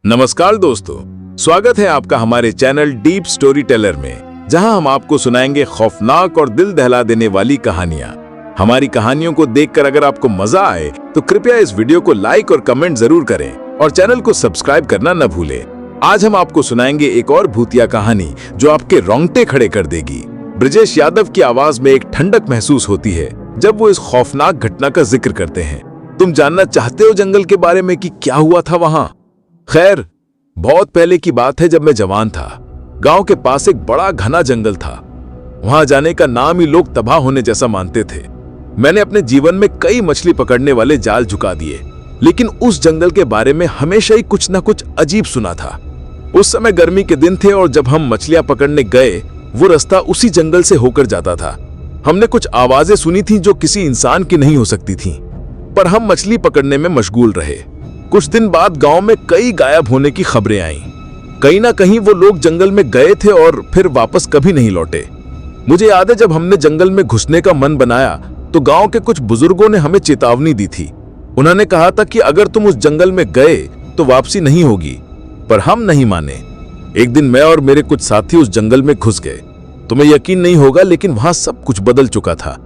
नमस्कार दोस्तों, स्वागत है आपका हमारे चैनल डीप स्टोरी टेलर में, जहां हम आपको सुनाएंगे खौफनाक और दिल दहला देने वाली कहानियां। हमारी कहानियों को देखकर अगर आपको मजा आए तो कृपया इस वीडियो को लाइक और कमेंट जरूर करें और चैनल को सब्सक्राइब करना न भूलें। आज हम आपको सुनाएंगे एक और भूतिया कहानी जो आपके रोंगटे खड़े कर देगी। ब्रजेश यादव की आवाज में एक ठंडक महसूस होती है जब वो इस खौफनाक घटना का जिक्र करते हैं। तुम जानना चाहते हो जंगल के बारे में कि क्या हुआ था वहां? खैर, बहुत पहले की बात है, जब मैं जवान था। गांव के पास एक बड़ा घना जंगल था। वहां जाने का नाम ही लोग तबाह होने जैसा मानते थे। मैंने अपने जीवन में कई मछली पकड़ने वाले जाल झुका दिए, लेकिन उस जंगल के बारे में हमेशा ही कुछ न कुछ अजीब सुना था। उस समय गर्मी के दिन थे और जब हम मछलियां पकड़ने गए, वो रास्ता उसी जंगल से होकर जाता था। हमने कुछ आवाजें सुनी थी जो किसी इंसान की नहीं हो सकती थी, पर हम मछली पकड़ने में मशगूल रहे। कुछ दिन बाद गांव में कई गायब होने की खबरें आईं। कहीं ना कहीं वो लोग जंगल में गए थे और फिर वापस कभी नहीं लौटे। मुझे याद है, जब हमने जंगल में घुसने का मन बनाया तो गांव के कुछ बुजुर्गों ने हमें चेतावनी दी थी। उन्होंने कहा था कि अगर तुम उस जंगल में गए तो वापसी नहीं होगी, पर हम नहीं माने। एक दिन मैं और मेरे कुछ साथी उस जंगल में घुस गए। तुम्हें यकीन नहीं होगा, लेकिन वहां सब कुछ बदल चुका था।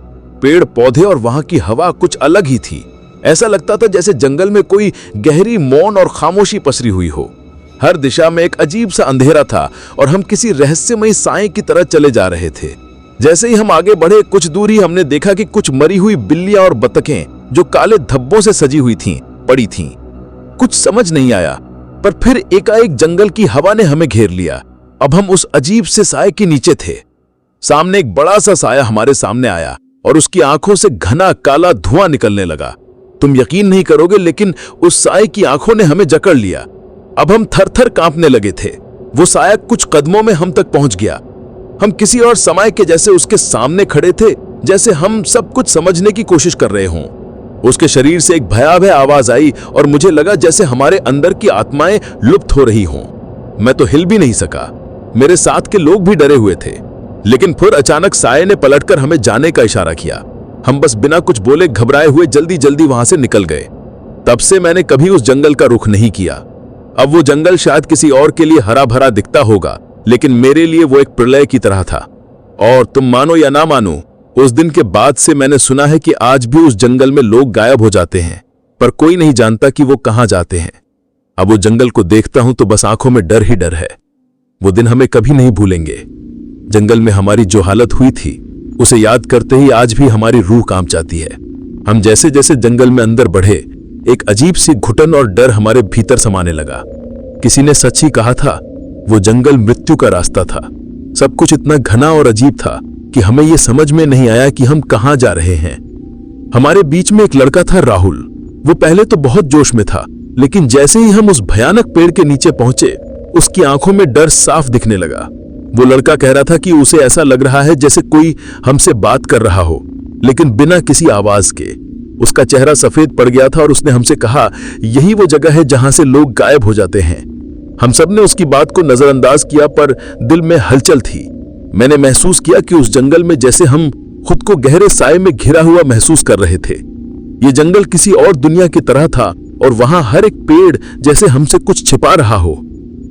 पेड़ पौधे और वहां की हवा कुछ अलग ही थी। ऐसा लगता था जैसे जंगल में कोई गहरी मौन और खामोशी पसरी हुई हो। हर दिशा में एक अजीब सा अंधेरा था और हम किसी रहस्यमयी साए की तरह चले जा रहे थे। जैसे ही हम आगे बढ़े, कुछ दूर ही हमने देखा कि कुछ मरी हुई बिल्लियां और बतखें जो काले धब्बों से सजी हुई थीं, पड़ी थीं। कुछ समझ नहीं आया, पर फिर एकाएक जंगल की हवा ने हमें घेर लिया। अब हम उस अजीब से साए के नीचे थे। सामने एक बड़ा सा साया हमारे सामने आया और उसकी आंखों से घना काला धुआं निकलने लगा। तुम यकीन नहीं करोगे, लेकिन उस साए की आंखों ने हमें जकड़ लिया। अब हम थर-थर कांपने लगे थे। वो साया कुछ कदमों में हम तक पहुंच गया। हम किसी और समय के जैसे उसके सामने खड़े थे, जैसे हम सब कुछ समझने की कोशिश कर रहे हों। उसके शरीर से एक भयावह आवाज आई और मुझे लगा जैसे हमारे अंदर की आत्माएं लुप्त हो रही हों। मैं तो हिल भी नहीं सका। मेरे साथ के लोग भी डरे हुए थे। लेकिन फिर अचानक साये ने पलटकर हमें जाने का इशारा किया। हम बस बिना कुछ बोले घबराए हुए जल्दी जल्दी वहां से निकल गए। तब से मैंने कभी उस जंगल का रुख नहीं किया। अब वो जंगल शायद किसी और के लिए हरा भरा दिखता होगा, लेकिन मेरे लिए वो एक प्रलय की तरह था। और तुम मानो या ना मानो, उस दिन के बाद से मैंने सुना है कि आज भी उस जंगल में लोग गायब हो जाते हैं, पर कोई नहीं जानता कि वो कहां जाते हैं। अब वो जंगल को देखता हूं तो बस आंखों में डर ही डर है। वो दिन हमें कभी नहीं भूलेंगे। जंगल में हमारी जो हालत हुई थी, उसे याद करते ही आज भी हमारी रूह कांप जाती है। हम जैसे जैसे जंगल में अंदर बढ़े, एक अजीब सी घुटन और डर हमारे भीतर समाने लगा। किसी ने सच ही कहा था, वो जंगल मृत्यु का रास्ता था। सब कुछ इतना घना और अजीब था कि हमें यह समझ में नहीं आया कि हम कहां जा रहे हैं। हमारे बीच में एक लड़का था, राहुल। वो पहले तो बहुत जोश में था, लेकिन जैसे ही हम उस भयानक पेड़ के नीचे पहुंचे, उसकी आंखों में डर साफ दिखने लगा। वो लड़का कह रहा था कि उसे ऐसा लग रहा है जैसे कोई हमसे बात कर रहा हो, लेकिन बिना किसी आवाज के। उसका चेहरा सफेद पड़ गया था और उसने हमसे कहा, यही वो जगह है जहां से लोग गायब हो जाते हैं। हम सब ने उसकी बात को नजरअंदाज किया, पर दिल में हलचल थी। मैंने महसूस किया कि उस जंगल में जैसे हम खुद को गहरे साए में घिरा हुआ महसूस कर रहे थे। ये जंगल किसी और दुनिया की तरह था और वहां हर एक पेड़ जैसे हमसे कुछ छिपा रहा हो।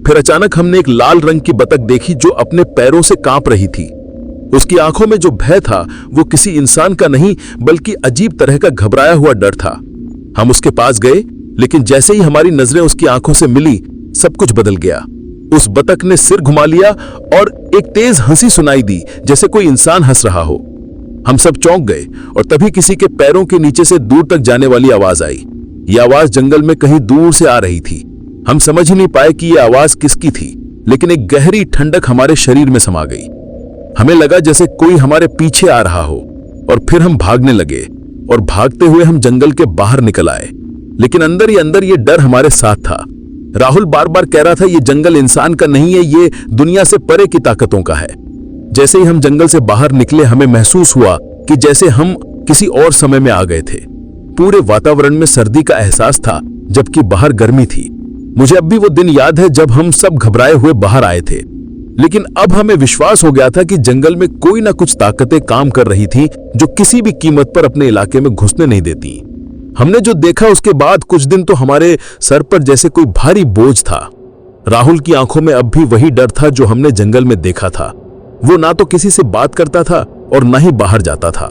फिर अचानक हमने एक लाल रंग की बतख देखी जो अपने पैरों से कांप रही थी। उसकी आंखों में जो भय था, वो किसी इंसान का नहीं, बल्कि अजीब तरह का घबराया हुआ डर था। हम उसके पास गए, लेकिन जैसे ही हमारी नजरें उसकी आंखों से मिली, सब कुछ बदल गया। उस बतख ने सिर घुमा लिया और एक तेज हंसी सुनाई दी, जैसे कोई इंसान हंस रहा हो। हम सब चौंक गए और तभी किसी के पैरों के नीचे से दूर तक जाने वाली आवाज आई। यह आवाज जंगल में कहीं दूर से आ रही थी। हम समझ ही नहीं पाए कि यह आवाज किसकी थी, लेकिन एक गहरी ठंडक हमारे शरीर में समा गई। हमें लगा जैसे कोई हमारे पीछे आ रहा हो, और फिर हम भागने लगे और भागते हुए हम जंगल के बाहर निकल आए। लेकिन अंदर ही अंदर ये डर हमारे साथ था। राहुल बार बार कह रहा था, ये जंगल इंसान का नहीं है, ये दुनिया से परे की ताकतों का है। जैसे ही हम जंगल से बाहर निकले, हमें महसूस हुआ कि जैसे हम किसी और समय में आ गए थे। पूरे वातावरण में सर्दी का एहसास था, जबकि बाहर गर्मी थी। मुझे अब भी वो दिन याद है जब हम सब घबराए हुए बाहर आए थे। लेकिन अब हमें विश्वास हो गया था कि जंगल में कोई ना कुछ ताकतें काम कर रही थी, जो किसी भी कीमत पर अपने इलाके में घुसने नहीं देती। हमने जो देखा उसके बाद कुछ दिन तो हमारे सर पर जैसे कोई भारी बोझ था। राहुल की आंखों में अब भी वही डर था जो हमने जंगल में देखा था। वो ना तो किसी से बात करता था और ना ही बाहर जाता था।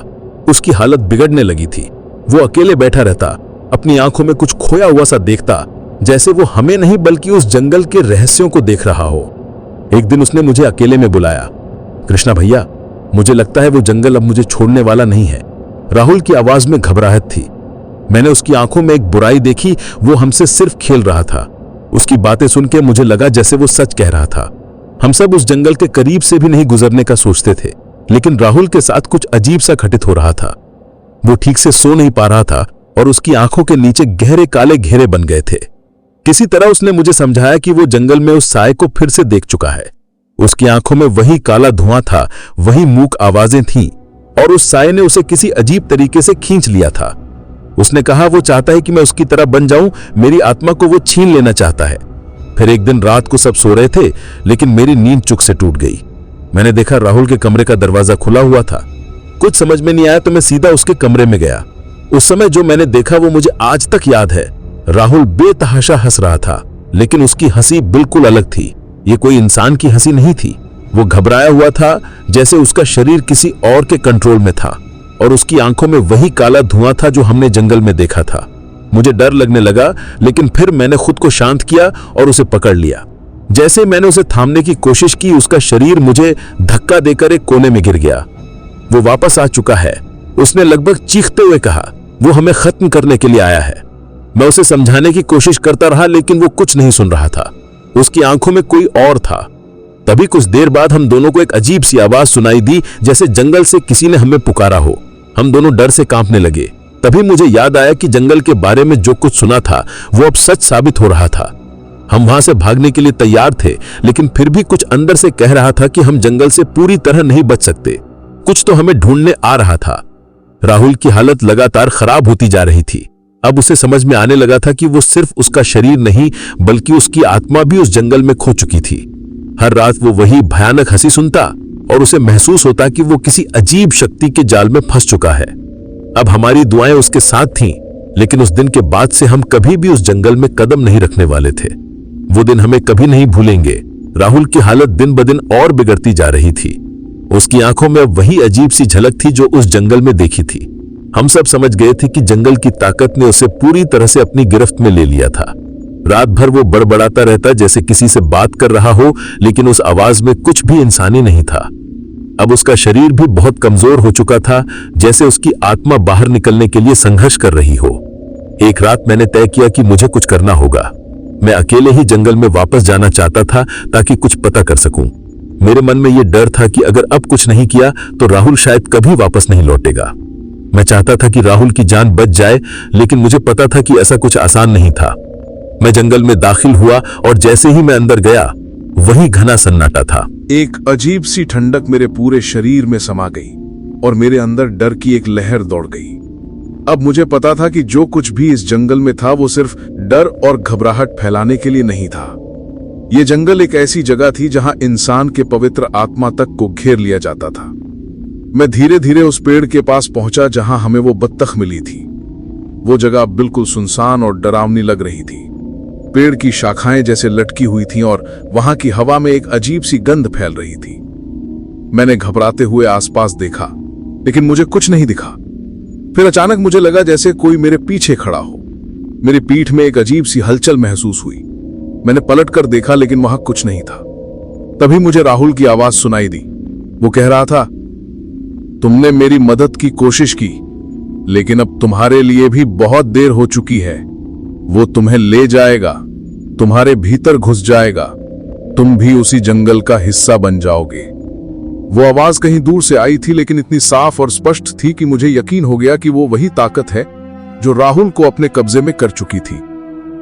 उसकी हालत बिगड़ने लगी थी। वो अकेले बैठा रहता, अपनी आंखों में कुछ खोया हुआ सा देखता, जैसे वो हमें नहीं बल्कि उस जंगल के रहस्यों को देख रहा हो। एक दिन उसने मुझे अकेले में बुलाया। कृष्णा भैया, मुझे लगता है वो जंगल अब मुझे छोड़ने वाला नहीं है। राहुल की आवाज में घबराहट थी। मैंने उसकी आंखों में एक बुराई देखी। वो हमसे सिर्फ खेल रहा था। उसकी बातें सुन के मुझे लगा जैसे वो सच कह रहा था। हम सब उस जंगल के करीब से भी नहीं गुजरने का सोचते थे, लेकिन राहुल के साथ कुछ अजीब सा घटित हो रहा था। वो ठीक से सो नहीं पा रहा था और उसकी आंखों के नीचे गहरे काले घेरे बन गए थे। किसी तरह उसने मुझे समझाया कि वो जंगल में उस साए को फिर से देख चुका है। उसकी आंखों में वही काला धुआं था, वही मूक आवाजें थीं, और उस साए ने उसे किसी अजीब तरीके से खींच लिया था। उसने कहा वो चाहता है कि मैं उसकी तरह बन जाऊं, मेरी आत्मा को वो छीन लेना चाहता है। फिर एक दिन रात को सब सो रहे थे, लेकिन मेरी नींद चुक से टूट गई। मैंने देखा राहुल के कमरे का दरवाजा खुला हुआ था। कुछ समझ में नहीं आया तो मैं सीधा उसके कमरे में गया। उस समय जो मैंने देखा वो मुझे आज तक याद है। राहुल बेतहाशा हंस रहा था, लेकिन उसकी हंसी बिल्कुल अलग थी। ये कोई इंसान की हंसी नहीं थी। वो घबराया हुआ था, जैसे उसका शरीर किसी और के कंट्रोल में था, और उसकी आंखों में वही काला धुआं था जो हमने जंगल में देखा था। मुझे डर लगने लगा, लेकिन फिर मैंने खुद को शांत किया और उसे पकड़ लिया। जैसे मैंने उसे थामने की कोशिश की, उसका शरीर मुझे धक्का देकर एक कोने में गिर गया। वो वापस आ चुका है, उसने लगभग चीखते हुए कहा। वो हमें खत्म करने के लिए आया है। मैं उसे समझाने की कोशिश करता रहा, लेकिन वो कुछ नहीं सुन रहा था। उसकी आंखों में कोई और था। तभी कुछ देर बाद हम दोनों को एक अजीब सी आवाज सुनाई दी, जैसे जंगल से किसी ने हमें पुकारा हो। हम दोनों डर से कांपने लगे। तभी मुझे याद आया कि जंगल के बारे में जो कुछ सुना था वो अब सच साबित हो रहा था। हम वहां से भागने के लिए तैयार थे, लेकिन फिर भी कुछ अंदर से कह रहा था कि हम जंगल से पूरी तरह नहीं बच सकते। कुछ तो हमें ढूंढने आ रहा था। राहुल की हालत लगातार खराब होती जा रही थी। अब उसे समझ में आने लगा था कि वो सिर्फ उसका शरीर नहीं, बल्कि उसकी आत्मा भी उस जंगल में खो चुकी थी। हर रात वो वही भयानक हंसी सुनता और उसे महसूस होता कि वो किसी अजीब शक्ति के जाल में फंस चुका है। अब हमारी दुआएं उसके साथ थीं, लेकिन उस दिन के बाद से हम कभी भी उस जंगल में कदम नहीं रखने वाले थे। वो दिन हमें कभी नहीं भूलेंगे। राहुल की हालत दिन ब दिन और बिगड़ती जा रही थी। उसकी आंखों में अब वही अजीब सी झलक थी जो उस जंगल में देखी थी। हम सब समझ गए थे कि जंगल की ताकत ने उसे पूरी तरह से अपनी गिरफ्त में ले लिया था। रात भर वो बड़बड़ाता रहता, जैसे किसी से बात कर रहा हो, लेकिन उस आवाज में कुछ भी इंसानी नहीं था। अब उसका शरीर भी बहुत कमजोर हो चुका था, जैसे उसकी आत्मा बाहर निकलने के लिए संघर्ष कर रही हो। एक रात मैंने तय किया कि मुझे कुछ करना होगा। मैं अकेले ही जंगल में वापस जाना चाहता था ताकि कुछ पता कर सकूं। मेरे मन में यह डर था कि अगर अब कुछ नहीं किया तो राहुल शायद कभी वापस नहीं लौटेगा। मैं चाहता था कि राहुल की जान बच जाए, लेकिन मुझे पता था कि ऐसा कुछ आसान नहीं था। मैं जंगल में दाखिल हुआ और जैसे ही मैं अंदर गया, वही घना सन्नाटा था। एक अजीब सी ठंडक मेरे पूरे शरीर में समा गई और मेरे अंदर डर की एक लहर दौड़ गई। अब मुझे पता था कि जो कुछ भी इस जंगल में था वो सिर्फ डर और घबराहट फैलाने के लिए नहीं था। ये जंगल एक ऐसी जगह थी जहां इंसान के पवित्र आत्मा तक को घेर लिया जाता था। मैं धीरे धीरे उस पेड़ के पास पहुंचा जहां हमें वो बत्तख मिली थी। वो जगह बिल्कुल सुनसान और डरावनी लग रही थी। पेड़ की शाखाएं जैसे लटकी हुई थीं और वहां की हवा में एक अजीब सी गंध फैल रही थी। मैंने घबराते हुए आसपास देखा, लेकिन मुझे कुछ नहीं दिखा। फिर अचानक मुझे लगा जैसे कोई मेरे पीछे खड़ा हो। मेरी पीठ में एक अजीब सी हलचल महसूस हुई। मैंने पलटकर देखा, लेकिन वहां कुछ नहीं था। तभी मुझे राहुल की आवाज सुनाई दी। वो कह रहा था, तुमने मेरी मदद की कोशिश की, लेकिन अब तुम्हारे लिए भी बहुत देर हो चुकी है। वो तुम्हें ले जाएगा, तुम्हारे भीतर घुस जाएगा, तुम भी उसी जंगल का हिस्सा बन जाओगे। वो आवाज कहीं दूर से आई थी, लेकिन इतनी साफ और स्पष्ट थी कि मुझे यकीन हो गया कि वो वही ताकत है जो राहुल को अपने कब्जे में कर चुकी थी।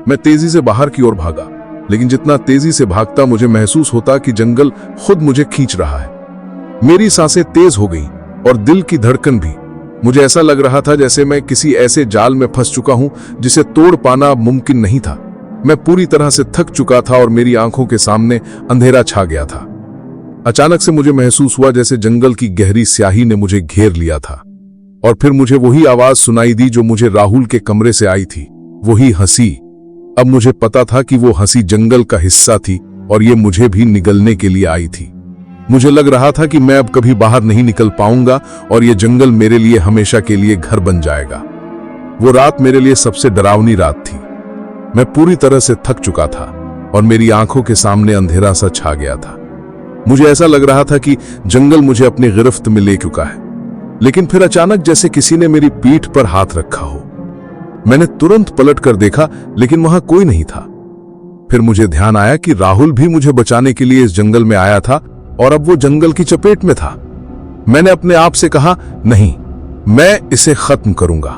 मैं तेजी से बाहर की ओर भागा, लेकिन जितना तेजी से भागता मुझे महसूस होता कि जंगल खुद मुझे खींच रहा है। मेरी सांसें तेज हो गई और दिल की धड़कन भी। मुझे ऐसा लग रहा था जैसे मैं किसी ऐसे जाल में फंस चुका हूं जिसे तोड़ पाना मुमकिन नहीं था। मैं पूरी तरह से थक चुका था और मेरी आंखों के सामने अंधेरा छा गया था। अचानक से मुझे महसूस हुआ जैसे जंगल की गहरी स्याही ने मुझे घेर लिया था, और फिर मुझे वही आवाज सुनाई दी जो मुझे राहुल के कमरे से आई थी। वही हंसी, अब मुझे पता था कि वो हंसी जंगल का हिस्सा थी और ये मुझे भी निगलने के लिए आई थी। मुझे लग रहा था कि मैं अब कभी बाहर नहीं निकल पाऊंगा और ये जंगल मेरे लिए हमेशा के लिए घर बन जाएगा। वो रात मेरे लिए सबसे डरावनी रात थी। मैं पूरी तरह से थक चुका था और मेरी आंखों के सामने अंधेरा सा छा गया था। मुझे ऐसा लग रहा था कि जंगल मुझे अपनी गिरफ्त में ले चुका है। लेकिन फिर अचानक जैसे किसी ने मेरी पीठ पर हाथ रखा हो। मैंने तुरंत पलट कर देखा, लेकिन वहां कोई नहीं था। फिर मुझे ध्यान आया कि राहुल भी मुझे बचाने के लिए इस जंगल में आया था और अब वो जंगल की चपेट में था। मैंने अपने आप से कहा, नहीं, मैं इसे खत्म करूंगा।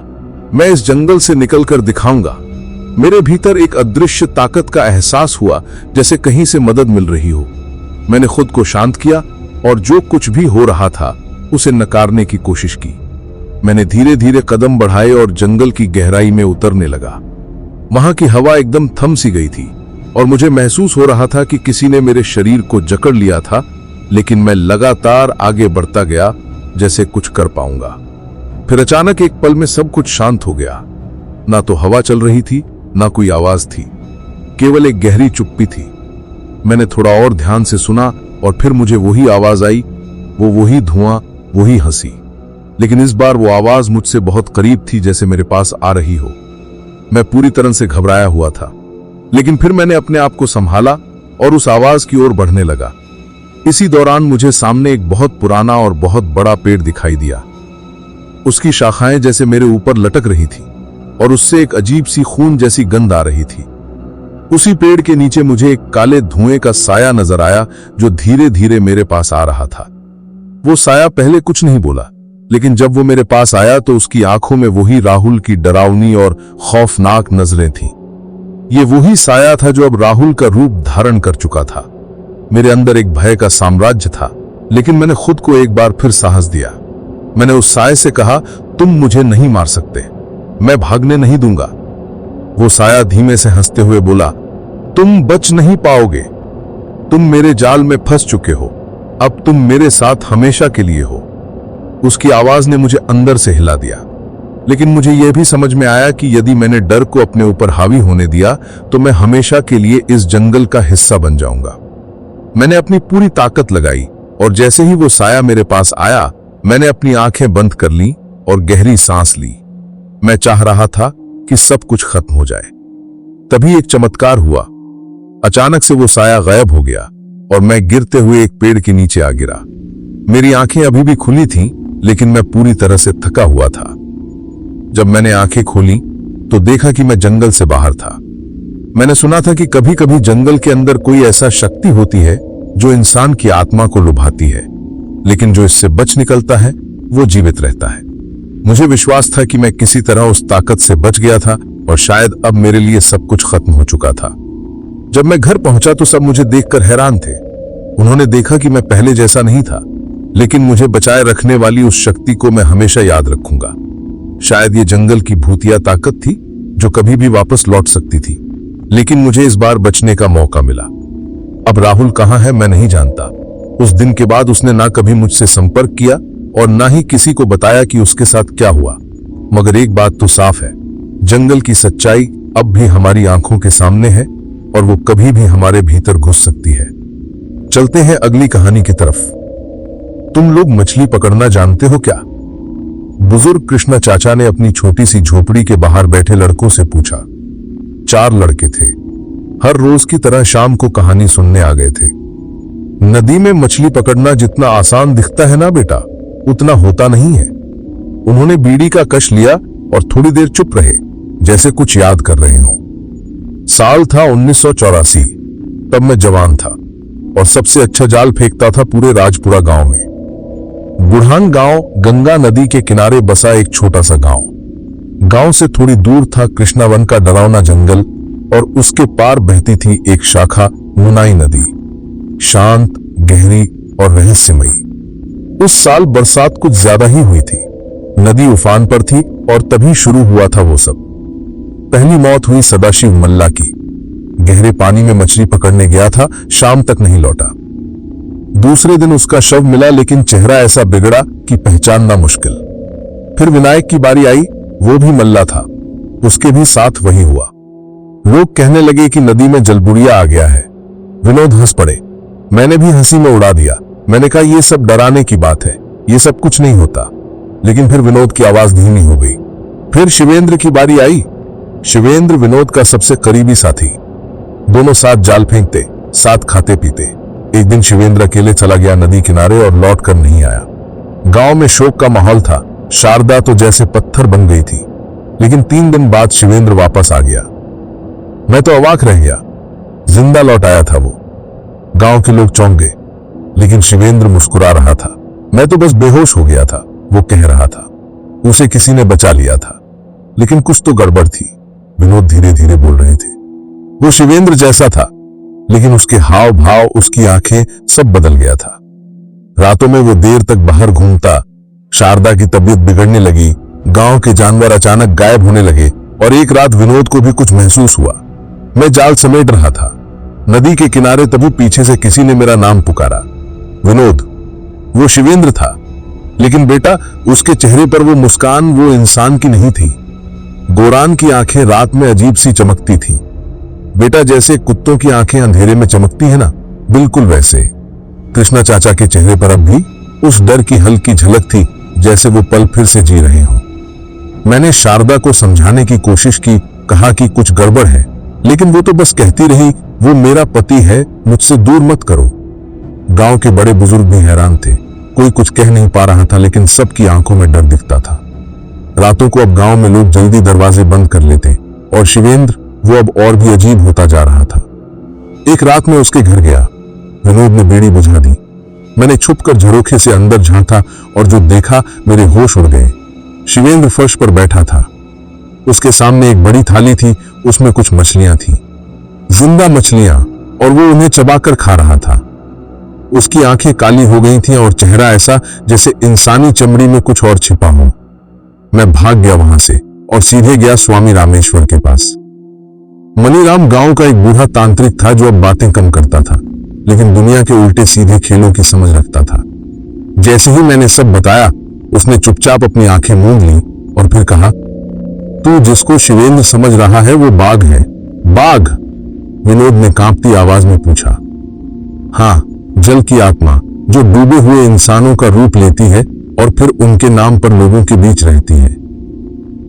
मैं इस जंगल से निकलकर दिखाऊंगा। मेरे भीतर एक अदृश्य ताकत का एहसास हुआ, जैसे कहीं से मदद मिल रही हो। मैंने खुद को शांत किया और जो कुछ भी हो रहा था उसे नकारने की कोशिश की। मैंने धीरे धीरे कदम बढ़ाए और जंगल की गहराई में उतरने लगा। वहां की हवा एकदम थम सी गई थी और मुझे महसूस हो रहा था कि किसी ने मेरे शरीर को जकड़ लिया था। लेकिन मैं लगातार आगे बढ़ता गया, जैसे कुछ कर पाऊंगा। फिर अचानक एक पल में सब कुछ शांत हो गया। ना तो हवा चल रही थी, ना कोई आवाज थी, केवल एक गहरी चुप्पी थी। मैंने थोड़ा और ध्यान से सुना और फिर मुझे वही आवाज आई, वही धुआं, वही हंसी। लेकिन इस बार वो आवाज मुझसे बहुत करीब थी, जैसे मेरे पास आ रही हो। मैं पूरी तरह से घबराया हुआ था, लेकिन फिर मैंने अपने आप को संभाला और उस आवाज की ओर बढ़ने लगा। इसी दौरान मुझे सामने एक बहुत पुराना और बहुत बड़ा पेड़ दिखाई दिया। उसकी शाखाएं जैसे मेरे ऊपर लटक रही थी और उससे एक अजीब सी खून जैसी गंध आ रही थी। उसी पेड़ के नीचे मुझे एक काले धुएं का साया नजर आया, जो धीरे धीरे मेरे पास आ रहा था। वो साया पहले कुछ नहीं बोला, लेकिन जब वो मेरे पास आया तो उसकी आंखों में वही राहुल की डरावनी और खौफनाक नजरें थीं। ये वही साया था जो अब राहुल का रूप धारण कर चुका था। मेरे अंदर एक भय का साम्राज्य था, लेकिन मैंने खुद को एक बार फिर साहस दिया। मैंने उस साये से कहा, तुम मुझे नहीं मार सकते, मैं भागने नहीं दूंगा। वो साया धीमे से हंसते हुए बोला, तुम बच नहीं पाओगे, तुम मेरे जाल में फंस चुके हो, अब तुम मेरे साथ हमेशा के लिए हो। उसकी आवाज ने मुझे अंदर से हिला दिया, लेकिन मुझे यह भी समझ में आया कि यदि मैंने डर को अपने ऊपर हावी होने दिया तो मैं हमेशा के लिए इस जंगल का हिस्सा बन जाऊंगा। मैंने अपनी पूरी ताकत लगाई और जैसे ही वो साया मेरे पास आया, मैंने अपनी आंखें बंद कर ली और गहरी सांस ली। मैं चाह रहा था कि सब कुछ खत्म हो जाए। तभी एक चमत्कार हुआ। अचानक से वो साया गायब हो गया और मैं गिरते हुए एक पेड़ के नीचे आ गिरा। मेरी आंखें अभी भी खुली थीं, लेकिन मैं पूरी तरह से थका हुआ था। जब मैंने आंखें खोली तो देखा कि मैं जंगल से बाहर था। मैंने सुना था कि कभी कभी जंगल के अंदर कोई ऐसा शक्ति होती है जो इंसान की आत्मा को लुभाती है, लेकिन जो इससे बच निकलता है वो जीवित रहता है। मुझे विश्वास था कि मैं किसी तरह उस ताकत से बच गया था और शायद अब मेरे लिए सब कुछ खत्म हो चुका था। जब मैं घर पहुंचा तो सब मुझे देखकर हैरान थे। उन्होंने देखा कि मैं पहले जैसा नहीं था, लेकिन मुझे बचाए रखने वाली उस शक्ति को मैं हमेशा याद रखूंगा। शायद ये जंगल की भूतिया ताकत थी जो कभी भी वापस लौट सकती थी, लेकिन मुझे इस बार बचने का मौका मिला। अब राहुल कहाँ है मैं नहीं जानता। उस दिन के बाद उसने ना कभी मुझसे संपर्क किया और ना ही किसी को बताया कि उसके साथ क्या हुआ। मगर एक बात तो साफ है, जंगल की सच्चाई अब भी हमारी आंखों के सामने है और वो कभी भी हमारे भीतर घुस सकती है। चलते हैं अगली कहानी की तरफ। तुम लोग मछली पकड़ना जानते हो क्या? बुजुर्ग कृष्णा चाचा ने अपनी छोटी सी झोपड़ी के बाहर बैठे लड़कों से पूछा। 4 लड़के थे। हर रोज की तरह शाम को कहानी सुनने आ गए थे। नदी में मछली पकड़ना जितना आसान दिखता है ना बेटा, उतना होता नहीं है। उन्होंने बीड़ी का कश लिया और थोड़ी देर चुप रहे, जैसे कुछ याद कर रहे हो। साल था 1984। तब मैं जवान था और सबसे अच्छा जाल फेंकता था पूरे राजपुरा गांव में। बुढ़ान गांव गंगा नदी के किनारे बसा एक छोटा सा गांव। गांव से थोड़ी दूर था कृष्णावन का डरावना जंगल और उसके पार बहती थी एक शाखा मुनाई नदी, शांत, गहरी और रहस्यमयी। उस साल बरसात कुछ ज्यादा ही हुई थी। नदी उफान पर थी और तभी शुरू हुआ था वो सब। पहली मौत हुई सदाशिव मल्ला की। गहरे पानी में मछली पकड़ने गया था, शाम तक नहीं लौटा। दूसरे दिन उसका शव मिला, लेकिन चेहरा ऐसा बिगड़ा कि पहचानना मुश्किल। फिर विनायक की बारी आई, वो भी मल्ला था, उसके भी साथ वही हुआ। लोग कहने लगे कि नदी में जलबुढ़िया आ गया है। विनोद हंस पड़े। मैंने भी हंसी में उड़ा दिया। मैंने कहा, यह सब डराने की बात है, ये सब कुछ नहीं होता। लेकिन फिर विनोद की आवाज धीमी हो गई। फिर शिवेंद्र की बारी आई। शिवेंद्र विनोद का सबसे करीबी साथी। दोनों साथ जाल फेंकते, साथ खाते पीते। एक दिन शिवेंद्र अकेले चला गया नदी किनारे और लौट कर नहीं आया। गांव में शोक का माहौल था। शारदा तो जैसे पत्थर बन गई थी। लेकिन 3 दिन बाद शिवेंद्र वापस आ गया। मैं तो अवाक रह गया। जिंदा लौट आया था वो। गांव के लोग चौंक गए, लेकिन शिवेंद्र मुस्कुरा रहा था। मैं तो बस बेहोश हो गया था, वो कह रहा था। उसे किसी ने बचा लिया था, लेकिन कुछ तो गड़बड़ थी। विनोद धीरे धीरे बोल रहे थे। वो शिवेंद्र जैसा था, लेकिन उसके हाव भाव, उसकी आंखें, सब बदल गया था। रातों में वो देर तक बाहर घूमता। शारदा की तबीयत बिगड़ने लगी। गांव के जानवर अचानक गायब होने लगे और एक रात विनोद को भी कुछ महसूस हुआ। मैं जाल समेट रहा था नदी के किनारे, तभी पीछे से किसी ने मेरा नाम पुकारा, विनोद। वो शिवेंद्र था, लेकिन बेटा उसके चेहरे पर वो मुस्कान वो इंसान की नहीं थी। गोरान की आंखें रात में अजीब सी चमकती थी। बेटा जैसे कुत्तों की आंखें अंधेरे में चमकती है ना, बिल्कुल वैसे। कृष्णा चाचा के चेहरे पर अब भी उस डर की हल्की झलक थी, जैसे वो पल फिर से जी रहे हों। मैंने शारदा को समझाने की कोशिश की, कहा कि कुछ गड़बड़ है, लेकिन वो तो बस कहती रही, वो मेरा पति है, मुझसे दूर मत करो। गांव के बड़े बुजुर्ग भी हैरान थे। कोई कुछ कह नहीं पा रहा था, लेकिन सबकी आंखों में डर दिखता था। रातों को अब गांव में लोग जल्दी दरवाजे बंद कर लेते और शिवेंद्र वो अब और भी अजीब होता जा रहा था। एक रात में उसके घर गया। विनोद ने बीड़ी बुझा दी। मैंने छुपकर झरोखे से अंदर झांका और जो देखा, मेरे होश उड़ गए। शिवेंद्र फर्श पर बैठा था। उसके सामने एक बड़ी थाली थी, उसमें कुछ मछलियां थी, जिंदा मछलियां, और वो उन्हें चबाकर खा रहा था। उसकी आंखें काली हो गई थीं और चेहरा ऐसा जैसे इंसानी चमड़ी में कुछ और छिपा हो। मैं भाग गया वहां से और सीधे गया स्वामी रामेश्वर के पास। मनीराम गांव का एक बूढ़ा तांत्रिक था जो अब बातें कम करता था, लेकिन दुनिया के उल्टे सीधे खेलों की समझ रखता था। जैसे ही मैंने सब बताया, उसने चुपचाप अपनी आंखें मूंद ली और फिर कहा, तू जिसको शिवेंद्र समझ रहा है वो बाघ है। बाघ? विनोद ने कांपती आवाज में पूछा। हाँ, जल की आत्मा जो डूबे हुए इंसानों का रूप लेती है और फिर उनके नाम पर लोगों के बीच रहती है।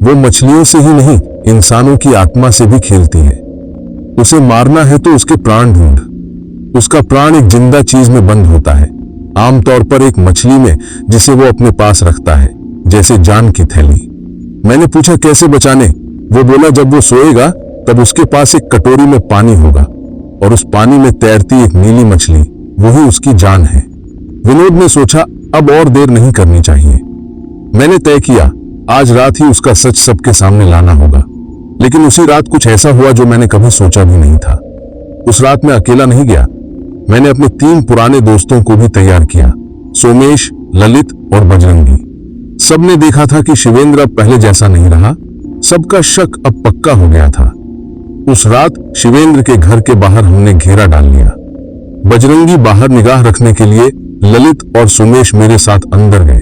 वो मछलियों से ही नहीं, इंसानों की आत्मा से भी खेलती है। उसे मारना है तो उसके प्राण ढूंढ। उसका प्राण एक जिंदा चीज में बंद होता है, आमतौर पर एक मछली में, जिसे वो अपने पास रखता है, जैसे जान की थैली। मैंने पूछा, कैसे बचाने? वो बोला, जब वो सोएगा तब उसके पास एक कटोरी में पानी होगा और उस पानी में तैरती एक नीली मछली, वही उसकी जान है। विनोद ने सोचा, अब और देर नहीं करनी चाहिए। मैंने तय किया, आज रात ही उसका सच सबके सामने लाना होगा। लेकिन उसी रात कुछ ऐसा हुआ जो मैंने कभी सोचा भी नहीं था। उस रात मैं अकेला नहीं गया। मैंने अपने 3 पुराने दोस्तों को भी तैयार किया, सोमेश, ललित और बजरंगी। सबने देखा था कि शिवेंद्र अब पहले जैसा नहीं रहा। सबका शक अब पक्का हो गया था। उस रात शिवेंद्र के घर के बाहर हमने घेरा डाल लिया। बजरंगी बाहर निगाह रखने के लिए, ललित और सोमेश मेरे साथ अंदर गए।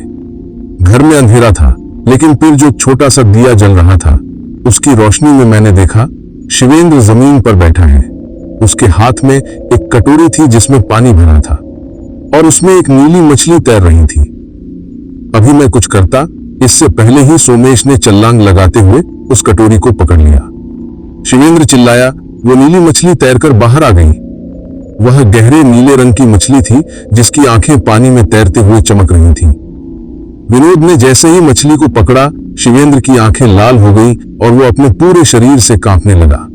घर में अंधेरा था, लेकिन फिर जो छोटा सा दिया जल रहा था, उसकी रोशनी में मैंने देखा शिवेंद्र जमीन पर बैठा है। उसके हाथ में एक कटोरी थी जिसमें पानी भरा था और उसमें एक नीली मछली तैर रही थी। अभी मैं कुछ करता, इससे पहले ही सोमेश ने छलांग लगाते हुए उस कटोरी को पकड़ लिया। शिवेंद्र चिल्लाया, वो नीली मछली तैरकर बाहर आ गई। वह गहरे नीले रंग की मछली थी जिसकी आंखें पानी में तैरते हुए चमक रही थीं। विनोद ने जैसे ही मछली को पकड़ा, शिवेंद्र की आंखें लाल हो गई और वो अपने पूरे शरीर से कांपने लगा।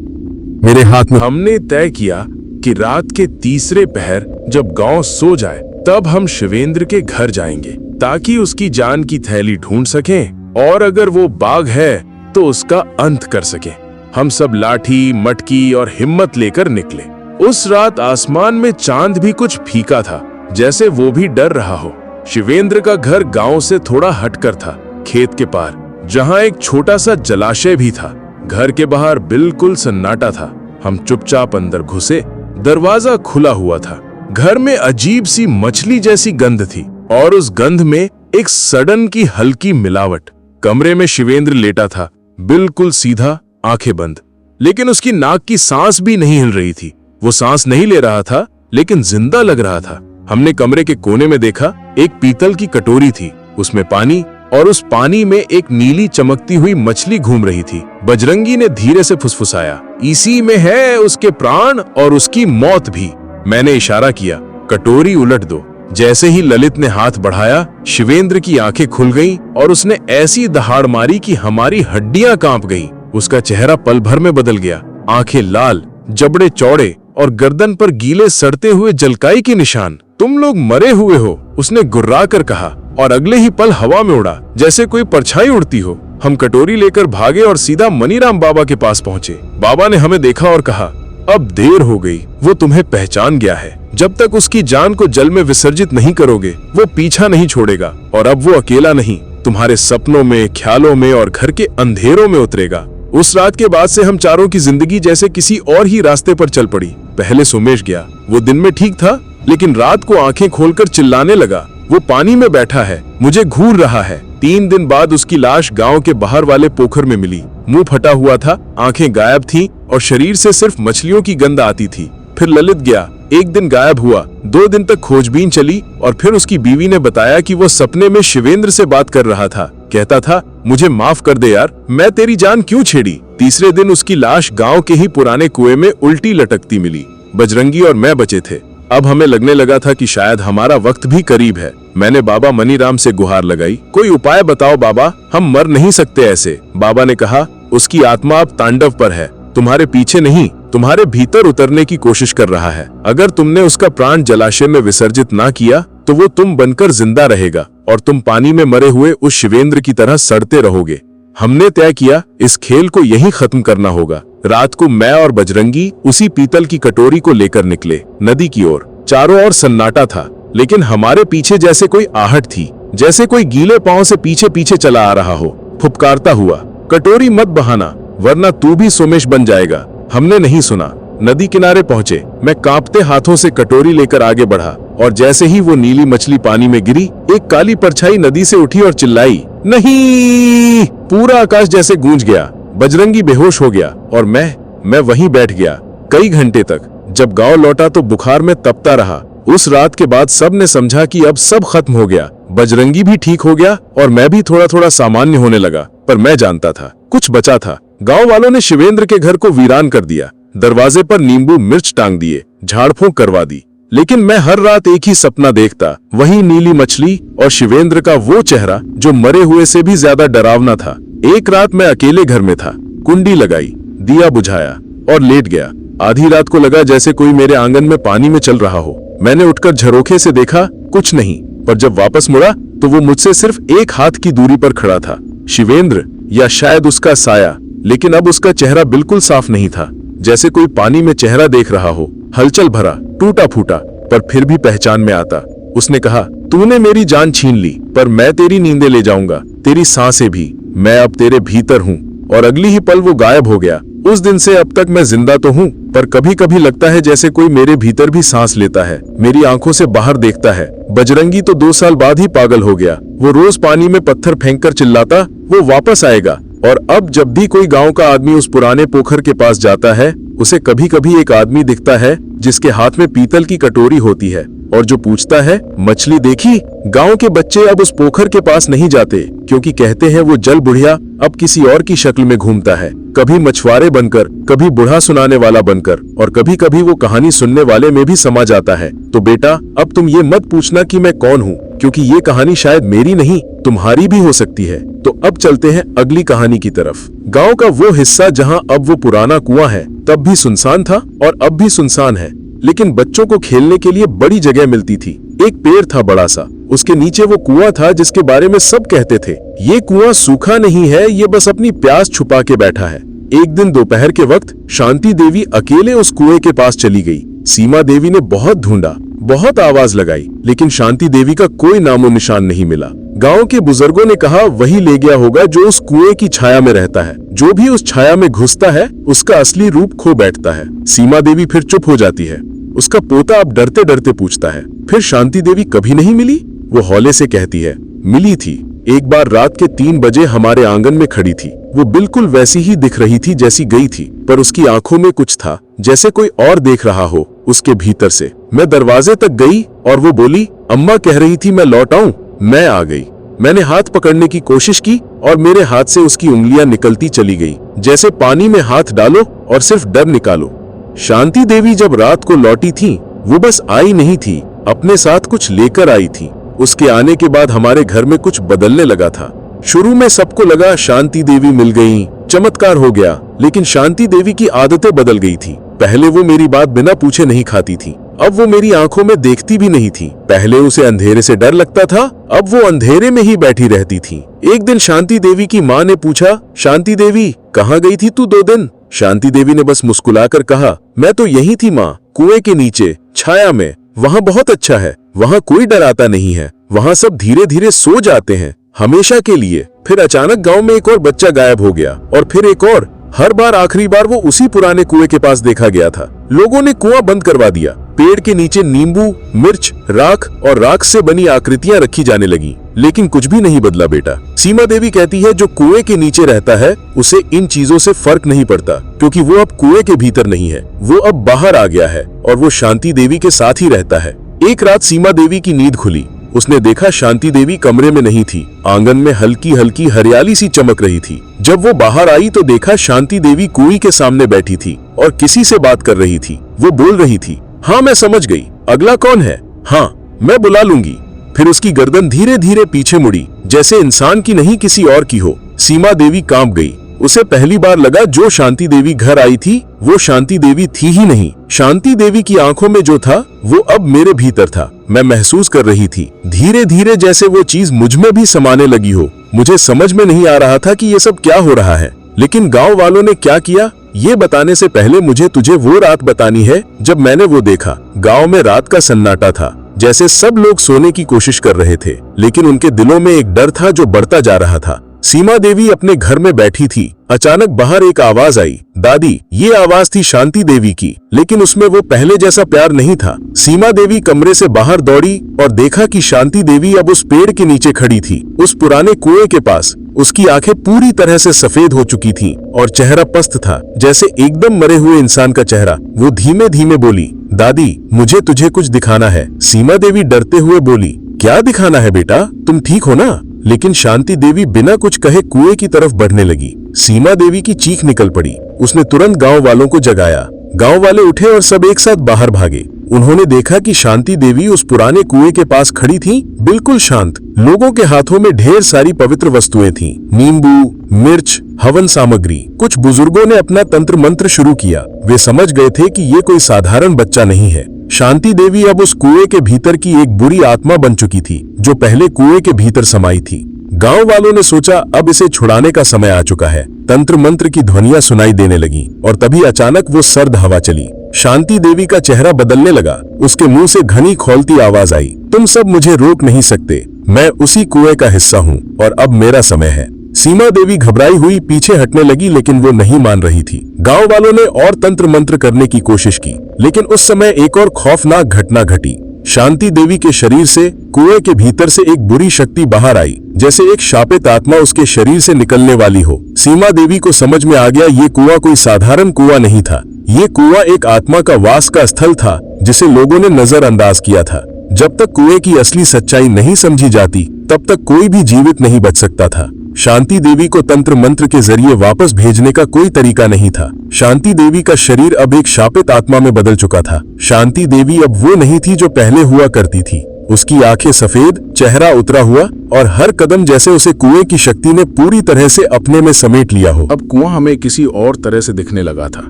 मेरे हाथ में हमने तय किया कि रात के तीसरे पहर जब गांव सो जाए तब हम शिवेंद्र के घर जाएंगे, ताकि उसकी जान की थैली ढूंढ सकें और अगर वो बाघ है तो उसका अंत कर सकें। हम सब लाठी, मटकी और हिम्मत लेकर निकले। उस रात आसमान में चांद भी कुछ फीका था, जैसे वो भी डर रहा हो। शिवेंद्र का घर गांव से थोड़ा हटकर था, खेत के पार, जहां एक छोटा सा जलाशय भी था। घर के बाहर बिल्कुल सन्नाटा था। हम चुपचाप अंदर घुसे। दरवाजा खुला हुआ था। घर में अजीब सी मछली जैसी गंध थी और उस गंध में एक सडन की हल्की मिलावट। कमरे में शिवेंद्र लेटा था, बिल्कुल सीधा, आंखें बंद। लेकिन उसकी नाक की सांस भी नहीं हिल रही थी। वो सांस नहीं ले रहा था, लेकिन जिंदा लग रहा था। हमने कमरे के कोने में देखा, एक पीतल की कटोरी थी, उसमें पानी, और उस पानी में एक नीली चमकती हुई मछली घूम रही थी। बजरंगी ने धीरे से फुसफुसाया, इसी में है उसके प्राण और उसकी मौत भी। मैंने इशारा किया, कटोरी उलट दो। जैसे ही ललित ने हाथ बढ़ाया, शिवेंद्र की आंखें खुल गईं और उसने ऐसी दहाड़ मारी कि हमारी हड्डियां कांप गईं। उसका चेहरा पल भर में बदल गया, आंखें लाल, जबड़े चौड़े और गर्दन पर गीले सड़ते हुए जलकाई के निशान। तुम लोग मरे हुए हो, उसने गुर्रा कर कहा, और अगले ही पल हवा में उड़ा जैसे कोई परछाई उड़ती हो। हम कटोरी लेकर भागे और सीधा मनीराम बाबा के पास पहुंचे। बाबा ने हमें देखा और कहा, अब देर हो गई, वो तुम्हें पहचान गया है। जब तक उसकी जान को जल में विसर्जित नहीं करोगे, वो पीछा नहीं छोड़ेगा। और अब वो अकेला नहीं, तुम्हारे सपनों में, ख्यालों में और घर के अंधेरों में उतरेगा। उस रात के बाद से हम चारों की जिंदगी जैसे किसी और ही रास्ते पर चल पड़ी। पहले सोमेश गया, वो दिन में ठीक था, लेकिन रात को आंखें खोलकर चिल्लाने लगा, वो पानी में बैठा है, मुझे घूर रहा है। 3 दिन बाद उसकी लाश गांव के बाहर वाले पोखर में मिली। मुंह फटा हुआ था, आंखें गायब थीं और शरीर से सिर्फ मछलियों की गंध आती थी। फिर ललित गया, एक दिन गायब हुआ। 2 दिन तक खोजबीन चली और फिर उसकी बीवी ने बताया कि वो सपने में शिवेंद्र से बात कर रहा था। कहता था, मुझे माफ कर दे यार, मैं तेरी जान क्यों छेड़ी। तीसरे दिन उसकी लाश गांव के ही पुराने कुएं में उल्टी लटकती मिली। बजरंगी और मैं बचे थे। अब हमें लगने लगा था कि शायद हमारा वक्त भी करीब है। मैंने बाबा मनीराम से गुहार लगाई, कोई उपाय बताओ बाबा, हम मर नहीं सकते ऐसे। बाबा ने कहा, उसकी आत्मा अब तांडव पर है, तुम्हारे पीछे नहीं, तुम्हारे भीतर उतरने की कोशिश कर रहा है। अगर तुमने उसका प्राण जलाशय में विसर्जित ना किया तो वो तुम बनकर जिंदा रहेगा और तुम पानी में मरे हुए उस शिवेंद्र की तरह सड़ते रहोगे। हमने तय किया, इस खेल को यहीं खत्म करना होगा। रात को मैं और बजरंगी उसी पीतल की कटोरी को लेकर निकले नदी की ओर। चारों ओर सन्नाटा था, लेकिन हमारे पीछे जैसे कोई आहट थी, जैसे कोई गीले पांव से पीछे पीछे चला आ रहा हो। फुफकारता हुआ, कटोरी मत बहाना, वरना तू भी सोमेश बन जाएगा। हमने नहीं सुना। नदी किनारे पहुंचे। मैं कांपते हाथों से कटोरी लेकर आगे बढ़ा और जैसे ही वो नीली मछली पानी में गिरी, एक काली परछाई नदी से उठी और चिल्लाई, नहीं। पूरा आकाश जैसे गूंज गया। बजरंगी बेहोश हो गया और मैं वहीं बैठ गया कई घंटे तक। जब गांव लौटा तो बुखार में तपता रहा। उस रात के बाद सब ने समझा कि अब सब खत्म हो गया। बजरंगी भी ठीक हो गया और मैं भी थोड़ा थोड़ा सामान्य होने लगा, पर मैं जानता था कुछ बचा था। गांव वालों ने शिवेंद्र के घर को वीरान कर दिया, दरवाजे पर नींबू मिर्च टांग दिए, झाड़ फूंक करवा दी। लेकिन मैं हर रात एक ही सपना देखता, वही नीली मछली और शिवेंद्र का वो चेहरा जो मरे हुए से भी ज्यादा डरावना था। एक रात मैं अकेले घर में था, कुंडी लगाई, दिया बुझाया और लेट गया। आधी रात को लगा जैसे कोई मेरे आंगन में पानी में चल रहा हो। मैंने उठकर झरोखे से देखा, कुछ नहीं, पर जब वापस मुड़ा तो वो मुझसे सिर्फ 1 हाथ की दूरी पर खड़ा था। शिवेंद्र, या शायद उसका साया, लेकिन अब उसका चेहरा बिल्कुल साफ नहीं था, जैसे कोई पानी में चेहरा देख रहा हो, हलचल भरा, टूटा फूटा, पर फिर भी पहचान में आता। उसने कहा, तूने मेरी जान छीन ली, पर मैं तेरी नींदें ले जाऊंगा, तेरी सांसें भी। मैं अब तेरे भीतर हूँ। और अगली ही पल वो गायब हो गया। उस दिन से अब तक मैं जिंदा तो हूँ, पर कभी कभी लगता है जैसे कोई मेरे भीतर भी सांस लेता है, मेरी आंखों से बाहर देखता है। बजरंगी तो 2 साल बाद ही पागल हो गया। वो रोज पानी में पत्थर फेंककर चिल्लाता, वो वापस आएगा। और अब जब भी कोई गांव का आदमी उस पुराने पोखर के पास जाता है, उसे कभी कभी एक आदमी दिखता है जिसके हाथ में पीतल की कटोरी होती है और जो पूछता है, मछली देखी? गांव के बच्चे अब उस पोखर के पास नहीं जाते, क्योंकि कहते हैं वो जल बुढ़िया अब किसी और की शक्ल में घूमता है, कभी मछुआरे बनकर, कभी बूढ़ा सुनाने वाला बनकर, और कभी कभी वो कहानी सुनने वाले में भी समा जाता है। तो बेटा, अब तुम ये मत पूछना कि मैं कौन हूँ, क्योंकि ये कहानी शायद मेरी नहीं, तुम्हारी भी हो सकती है। तो अब चलते हैं अगली कहानी की तरफ। गांव का वो हिस्सा जहां अब वो पुराना कुआं है, तब भी सुनसान था और अब भी सुनसान है, लेकिन बच्चों को खेलने के लिए बड़ी जगह मिलती थी। एक पेड़ था बड़ा सा, उसके नीचे वो कुआं था जिसके बारे में सब कहते थे, ये कुआं सूखा नहीं है, ये बस अपनी प्यास छुपा के बैठा है। एक दिन दोपहर के वक्त शांति देवी अकेले उस कुएं के पास चली गई। सीमा देवी ने बहुत ढूंढा, बहुत आवाज लगाई, लेकिन शांति देवी का कोई नामो निशान नहीं मिला। गांव के बुजुर्गों ने कहा वही ले गया होगा जो उस कुएं की छाया में रहता है। जो भी उस छाया में घुसता है उसका असली रूप खो बैठता है। सीमा देवी फिर चुप हो जाती है। उसका पोता अब डरते डरते पूछता है, फिर शांति देवी कभी नहीं मिली? वो हौले से कहती है, मिली थी, एक बार रात के 3 बजे हमारे आंगन में खड़ी थी। वो बिल्कुल वैसी ही दिख रही थी जैसी गई थी, पर उसकी आंखों में कुछ था, जैसे कोई और देख रहा हो उसके भीतर से। मैं दरवाजे तक गई और वो बोली, अम्मा कह रही थी मैं लौट आऊं। मैं आ गई। मैंने हाथ पकड़ने की कोशिश की और मेरे हाथ से उसकी उंगलियां निकलती चली गई, जैसे पानी में हाथ डालो और सिर्फ डर निकालो। शांति देवी जब रात को लौटी थी, वो बस आई नहीं थी, अपने साथ कुछ लेकर आई थी। उसके आने के बाद हमारे घर में कुछ बदलने लगा था। शुरू में सबको लगा शांति देवी मिल गई, चमत्कार हो गया, लेकिन शांति देवी की आदतें बदल गई थी। पहले वो मेरी बात बिना पूछे नहीं खाती थी, अब वो मेरी आंखों में देखती भी नहीं थी। पहले उसे अंधेरे से डर लगता था, अब वो अंधेरे में ही बैठी रहती थी। एक दिन शांति देवी की माँ ने पूछा, शांति देवी कहाँ गई थी तू 2 दिन? शांति देवी ने बस मुस्कुराकर कहा, मैं तो यही थी माँ, कुएं के नीचे छाया में। वहाँ बहुत अच्छा है, वहाँ कोई डराता नहीं है, वहाँ सब धीरे धीरे सो जाते हैं हमेशा के लिए। फिर अचानक गांव में एक और बच्चा गायब हो गया और फिर एक और। हर बार आखिरी बार वो उसी पुराने कुएं के पास देखा गया था। लोगों ने कुआं बंद करवा दिया। पेड़ के नीचे नींबू, मिर्च, राख और राख से बनी आकृतियां रखी जाने लगी, लेकिन कुछ भी नहीं बदला बेटा। सीमा देवी कहती है जो कुएं के नीचे रहता है उसे इन चीजों से फर्क नहीं पड़ता, क्योंकि वो अब कुएं के भीतर नहीं है, वो अब बाहर आ गया है और वो शांति देवी के साथ ही रहता है। एक रात सीमा देवी की नींद खुली। उसने देखा शांति देवी कमरे में नहीं थी, आंगन में हल्की हल्की हरियाली सी चमक रही थी। जब वो बाहर आई तो देखा शांति देवी कुएं के सामने बैठी थी और किसी से बात कर रही थी। वो बोल रही थी, हाँ मैं समझ गई, अगला कौन है? हाँ मैं बुला लूंगी। फिर उसकी गर्दन धीरे धीरे पीछे मुड़ी, जैसे इंसान की नहीं किसी और की हो। सीमा देवी कांप गई। उसे पहली बार लगा जो शांति देवी घर आई थी वो शांति देवी थी ही नहीं। शांति देवी की आंखों में जो था वो अब मेरे भीतर था। मैं महसूस कर रही थी धीरे धीरे जैसे वो चीज मुझ में भी समाने लगी हो। मुझे समझ में नहीं आ रहा था कि ये सब क्या हो रहा है, लेकिन गांव वालों ने क्या किया ये बताने से पहले मुझे तुझे वो रात बतानी है जब मैंने वो देखा। गांव में रात का सन्नाटा था, जैसे सब लोग सोने की कोशिश कर रहे थे, लेकिन उनके दिलों में एक डर था जो बढ़ता जा रहा था। सीमा देवी अपने घर में बैठी थी। अचानक बाहर एक आवाज आई, दादी। ये आवाज थी शांति देवी की, लेकिन उसमें वो पहले जैसा प्यार नहीं था। सीमा देवी कमरे से बाहर दौड़ी और देखा कि शांति देवी अब उस पेड़ के नीचे खड़ी थी, उस पुराने कुएं के पास। उसकी आंखें पूरी तरह से सफेद हो चुकी थी और चेहरा पस्त था, जैसे एकदम मरे हुए इंसान का चेहरा। वो धीमे धीमे बोली, दादी मुझे तुझे कुछ दिखाना है। सीमा देवी डरते हुए बोली, क्या दिखाना है बेटा, तुम ठीक हो ना? लेकिन शांति देवी बिना कुछ कहे कुएं की तरफ बढ़ने लगी। सीमा देवी की चीख निकल पड़ी। उसने तुरंत गांव वालों को जगाया। गांव वाले उठे और सब एक साथ बाहर भागे। उन्होंने देखा कि शांति देवी उस पुराने कुएं के पास खड़ी थी, बिल्कुल शांत। लोगों के हाथों में ढेर सारी पवित्र वस्तुएं थीं, नींबू, मिर्च, हवन सामग्री। कुछ बुजुर्गों ने अपना तंत्र मंत्र शुरू किया। वे समझ गए थे कि ये कोई साधारण बच्चा नहीं है। शांति देवी अब उस कुएं के भीतर की एक बुरी आत्मा बन चुकी थी, जो पहले कुएं के भीतर समाई थी। गांव वालों ने सोचा अब इसे छुड़ाने का समय आ चुका है। तंत्र मंत्र की ध्वनियां सुनाई देने लगी और तभी अचानक वो सर्द हवा चली। शांति देवी का चेहरा बदलने लगा। उसके मुंह से घनी खौलती आवाज आई, तुम सब मुझे रोक नहीं सकते, मैं उसी कुएं का हिस्सा हूँ और अब मेरा समय है। सीमा देवी घबराई हुई पीछे हटने लगी, लेकिन वो नहीं मान रही थी। गांव वालों ने और तंत्र मंत्र करने की कोशिश की, लेकिन उस समय एक और खौफनाक घटना घटी। शांति देवी के शरीर से कुएं के भीतर से एक बुरी शक्ति बाहर आई, जैसे एक शापित आत्मा उसके शरीर से निकलने वाली हो। सीमा देवी को समझ में आ गया ये कुआं कोई साधारण कुआं नहीं था। ये कुआं एक आत्मा का वास का स्थल था, जिसे लोगों ने नजरअंदाज किया था। जब तक कुएं की असली सच्चाई नहीं समझी जाती, तब तक कोई भी जीवित नहीं बच सकता था। शांति देवी को तंत्र मंत्र के जरिए वापस भेजने का कोई तरीका नहीं था। शांति देवी का शरीर अब एक शापित आत्मा में बदल चुका था। शांति देवी अब वो नहीं थी जो पहले हुआ करती थी। उसकी आंखें सफेद, चेहरा उतरा हुआ और हर कदम जैसे उसे कुएं की शक्ति ने पूरी तरह से अपने में समेट लिया हो। अब कुआं हमें किसी और तरह से दिखने लगा था।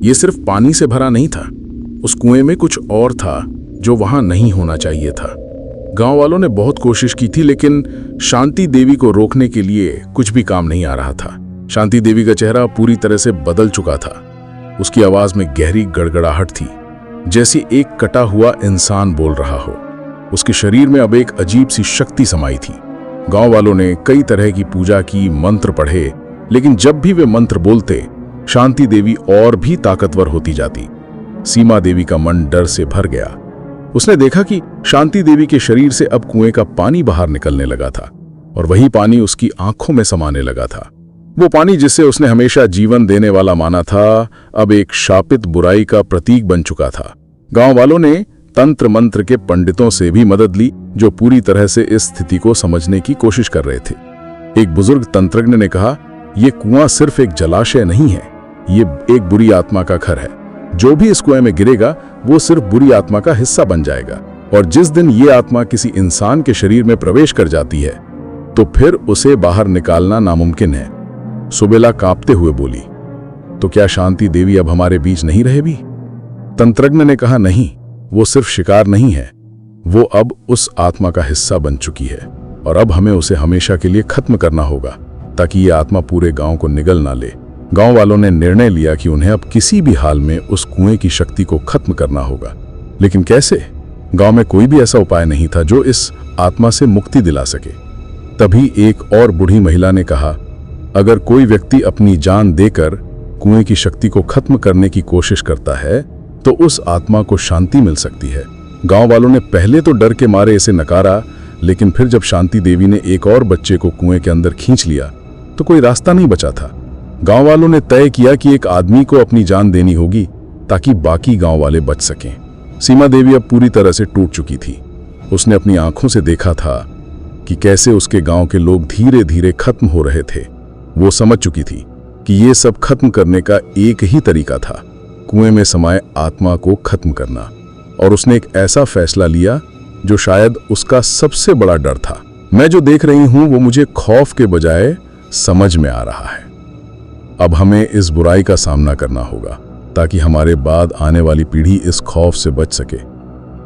ये सिर्फ पानी से भरा नहीं था, उस कुएं में कुछ और था जो वहां नहीं होना चाहिए था। गांव वालों ने बहुत कोशिश की थी, लेकिन शांति देवी को रोकने के लिए कुछ भी काम नहीं आ रहा था। शांति देवी का चेहरा पूरी तरह से बदल चुका था। उसकी आवाज में गहरी गड़गड़ाहट थी, जैसे एक कटा हुआ इंसान बोल रहा हो। उसके शरीर में अब एक अजीब सी शक्ति समाई थी। गांव वालों ने कई तरह की पूजा की, मंत्र पढ़े, लेकिन जब भी वे मंत्र बोलते, शांति देवी और भी ताकतवर होती जाती। सीमा देवी का मन डर से भर गया। उसने देखा कि शांति देवी के शरीर से अब कुएं का पानी बाहर निकलने लगा था। और वही पानी उसकी आंखों में समाने लगा था। वो पानी जिसे उसने हमेशा जीवन देने वाला माना था, अब एक शापित बुराई का प्रतीक बन चुका था। गांव वालों ने तंत्र मंत्र के पंडितों से भी मदद ली, जो पूरी तरह से इस स्थिति को समझने की कोशिश कर रहे थे। एक बुजुर्ग तंत्रज्ञ ने कहा, यह कुआं सिर्फ एक जलाशय नहीं है, ये एक बुरी आत्मा का घर है। जो भी इस कुएं में गिरेगा वो सिर्फ बुरी आत्मा का हिस्सा बन जाएगा, और जिस दिन ये आत्मा किसी इंसान के शरीर में प्रवेश कर जाती है तो फिर उसे बाहर निकालना नामुमकिन है। सुबेला कांपते हुए बोली, तो क्या शांति देवी अब हमारे बीच नहीं रहे भी? तंत्रज्ञ ने कहा, नहीं, वो सिर्फ शिकार नहीं है, वो अब उस आत्मा का हिस्सा बन चुकी है, और अब हमें उसे हमेशा के लिए खत्म करना होगा ताकि ये आत्मा पूरे गांव को निगल ना ले। गांव वालों ने निर्णय लिया कि उन्हें अब किसी भी हाल में उस कुएं की शक्ति को खत्म करना होगा। लेकिन कैसे? गांव में कोई भी ऐसा उपाय नहीं था जो इस आत्मा से मुक्ति दिला सके। तभी एक और बूढ़ी महिला ने कहा, अगर कोई व्यक्ति अपनी जान देकर कुएं की शक्ति को खत्म करने की कोशिश करता है तो उस आत्मा को शांति मिल सकती है। गांव वालों ने पहले तो डर के मारे इसे नकारा, लेकिन फिर जब शांति देवी ने एक और बच्चे को कुएं के अंदर खींच लिया तो कोई रास्ता नहीं बचा था। गांव वालों ने तय किया कि एक आदमी को अपनी जान देनी होगी ताकि बाकी गांव वाले बच सकें। सीमा देवी अब पूरी तरह से टूट चुकी थी। उसने अपनी आंखों से देखा था कि कैसे उसके गांव के लोग धीरे धीरे खत्म हो रहे थे। वो समझ चुकी थी कि ये सब खत्म करने का एक ही तरीका था, कुएं में समाये आत्मा को खत्म करना। और उसने एक ऐसा फैसला लिया जो शायद उसका सबसे बड़ा डर था। मैं जो देख रही हूं वो मुझे खौफ के बजाय समझ में आ रहा है। अब हमें इस बुराई का सामना करना होगा ताकि हमारे बाद आने वाली पीढ़ी इस खौफ से बच सके।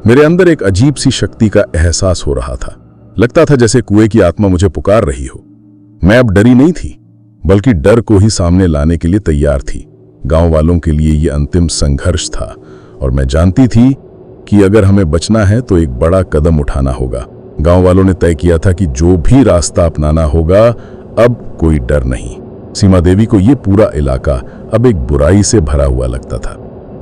मेरे अंदर एक अजीब सी शक्ति का एहसास हो रहा था। लगता था जैसे कुएं की आत्मा मुझे पुकार रही हो। मैं अब डरी नहीं थी, बल्कि डर को ही सामने लाने के लिए तैयार थी। गांव वालों के लिए यह अंतिम संघर्ष था, और मैं जानती थी कि अगर हमें बचना है तो एक बड़ा कदम उठाना होगा। गांव वालों ने तय किया था कि जो भी रास्ता अपनाना होगा, अब कोई डर नहीं। सीमा देवी को यह पूरा इलाका अब एक बुराई से भरा हुआ लगता था,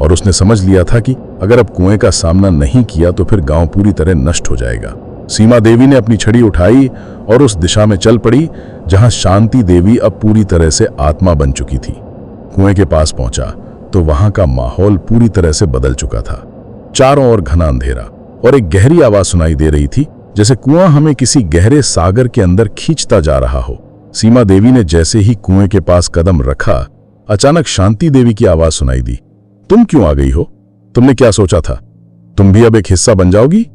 और उसने समझ लिया था कि अगर अब कुएं का सामना नहीं किया तो फिर गांव पूरी तरह नष्ट हो जाएगा। सीमा देवी ने अपनी छड़ी उठाई और उस दिशा में चल पड़ी जहां शांति देवी अब पूरी तरह से आत्मा बन चुकी थी। कुएं के पास पहुंचा तो वहां का माहौल पूरी तरह से बदल चुका था। चारों ओर घना अंधेरा और एक गहरी आवाज सुनाई दे रही थी, जैसे कुआं हमें किसी गहरे सागर के अंदर खींचता जा रहा हो। सीमा देवी ने जैसे ही कुएं के पास कदम रखा, अचानक शांति देवी की आवाज सुनाई दी, तुम क्यों आ गई हो? तुमने क्या सोचा था? तुम भी अब एक हिस्सा बन जाओगी?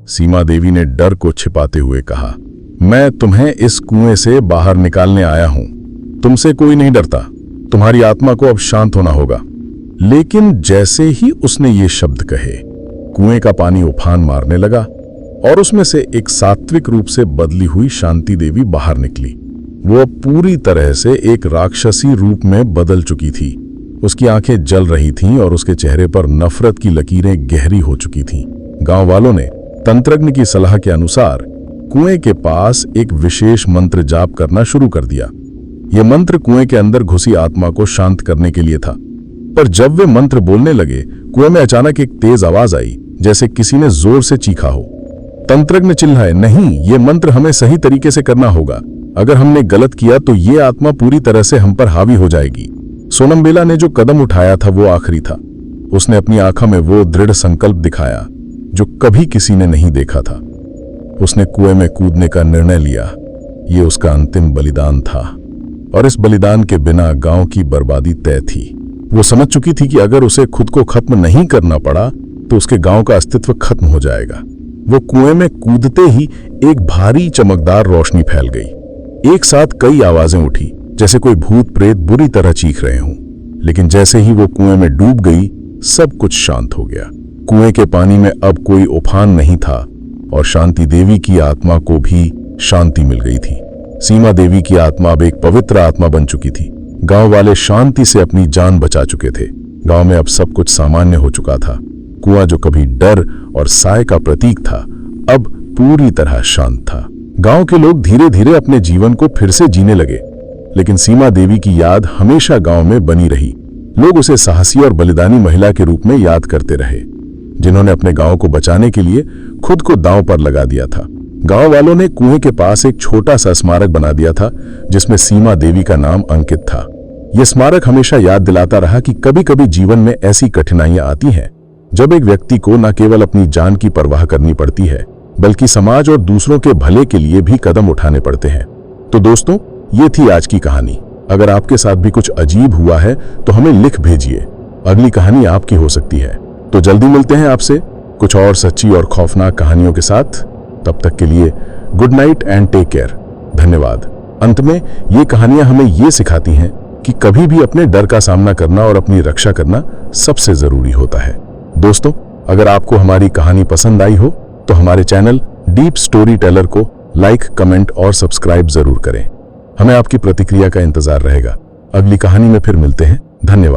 सीमा देवी ने डर को छिपाते हुए कहा, मैं तुम्हें इस कुएं से बाहर निकालने आया हूं। तुमसे कोई नहीं डरता। तुम्हारी आत्मा को अब शांत होना होगा। लेकिन जैसे ही उसने ये शब्द कहे, कुएं का पानी उफान मारने लगा और उसमें से एक सात्विक रूप से बदली हुई शांति देवी बाहर निकली। वो पूरी तरह से एक राक्षसी रूप में बदल चुकी थी। उसकी आंखें जल रही थीं और उसके चेहरे पर नफरत की लकीरें गहरी हो चुकी थीं। गांव वालों ने तंत्रज्ञ की सलाह के अनुसार कुएं के पास एक विशेष मंत्र जाप करना शुरू कर दिया। यह मंत्र कुएं के अंदर घुसी आत्मा को शांत करने के लिए था। पर जब वे मंत्र बोलने लगे, कुएं में अचानक एक तेज आवाज आई, जैसे किसी ने जोर से चीखा हो। तंत्रज्ञ चिल्लाए, नहीं, ये मंत्र हमें सही तरीके से करना होगा। अगर हमने गलत किया तो ये आत्मा पूरी तरह से हम पर हावी हो जाएगी। सोनमबेला ने जो कदम उठाया था वो आखिरी था। उसने अपनी आंखों में वो दृढ़ संकल्प दिखाया जो कभी किसी ने नहीं देखा था। उसने कुएं में कूदने का निर्णय लिया। ये उसका अंतिम बलिदान था, और इस बलिदान के बिना गांव की बर्बादी तय थी। वो समझ चुकी थी कि अगर उसे खुद को खत्म नहीं करना पड़ा तो उसके गांव का अस्तित्व खत्म हो जाएगा। वो कुएं में कूदते ही एक भारी चमकदार रोशनी फैल गई। एक साथ कई आवाजें उठी, जैसे कोई भूत प्रेत बुरी तरह चीख रहे हों। लेकिन जैसे ही वो कुएं में डूब गई, सब कुछ शांत हो गया। कुएं के पानी में अब कोई उफान नहीं था, और शांति देवी की आत्मा को भी शांति मिल गई थी। सीमा देवी की आत्मा अब एक पवित्र आत्मा बन चुकी थी। गांव वाले शांति से अपनी जान बचा चुके थे। गांव में अब सब कुछ सामान्य हो चुका था। कुआं जो कभी डर और साय का प्रतीक था, अब पूरी तरह शांत था। गांव के लोग धीरे धीरे अपने जीवन को फिर से जीने लगे, लेकिन सीमा देवी की याद हमेशा गांव में बनी रही। लोग उसे साहसी और बलिदानी महिला के रूप में याद करते रहे, जिन्होंने अपने गांव को बचाने के लिए खुद को दांव पर लगा दिया था। गांव वालों ने कुएं के पास एक छोटा सा स्मारक बना दिया था जिसमें सीमा देवी का नाम अंकित था। यह स्मारक हमेशा याद दिलाता रहा कि कभी कभी जीवन में ऐसी कठिनाइयां आती हैं जब एक व्यक्ति को न केवल अपनी जान की परवाह करनी पड़ती है बल्कि समाज और दूसरों के भले के लिए भी कदम उठाने पड़ते हैं। तो दोस्तों, ये थी आज की कहानी। अगर आपके साथ भी कुछ अजीब हुआ है तो हमें लिख भेजिए, अगली कहानी आपकी हो सकती है। तो जल्दी मिलते हैं आपसे कुछ और सच्ची और खौफनाक कहानियों के साथ। तब तक के लिए good night and take care. धन्यवाद। अंत में ये कहानियां हमें ये सिखाती हैं कि कभी भी अपने डर का सामना करना और अपनी रक्षा करना सबसे जरूरी होता है। दोस्तों, अगर आपको हमारी कहानी पसंद आई हो तो हमारे चैनल डीप स्टोरी टेलर को लाइक, कमेंट और सब्सक्राइब जरूर करें। हमें आपकी प्रतिक्रिया का इंतजार रहेगा। अगली कहानी में फिर मिलते हैं। धन्यवाद।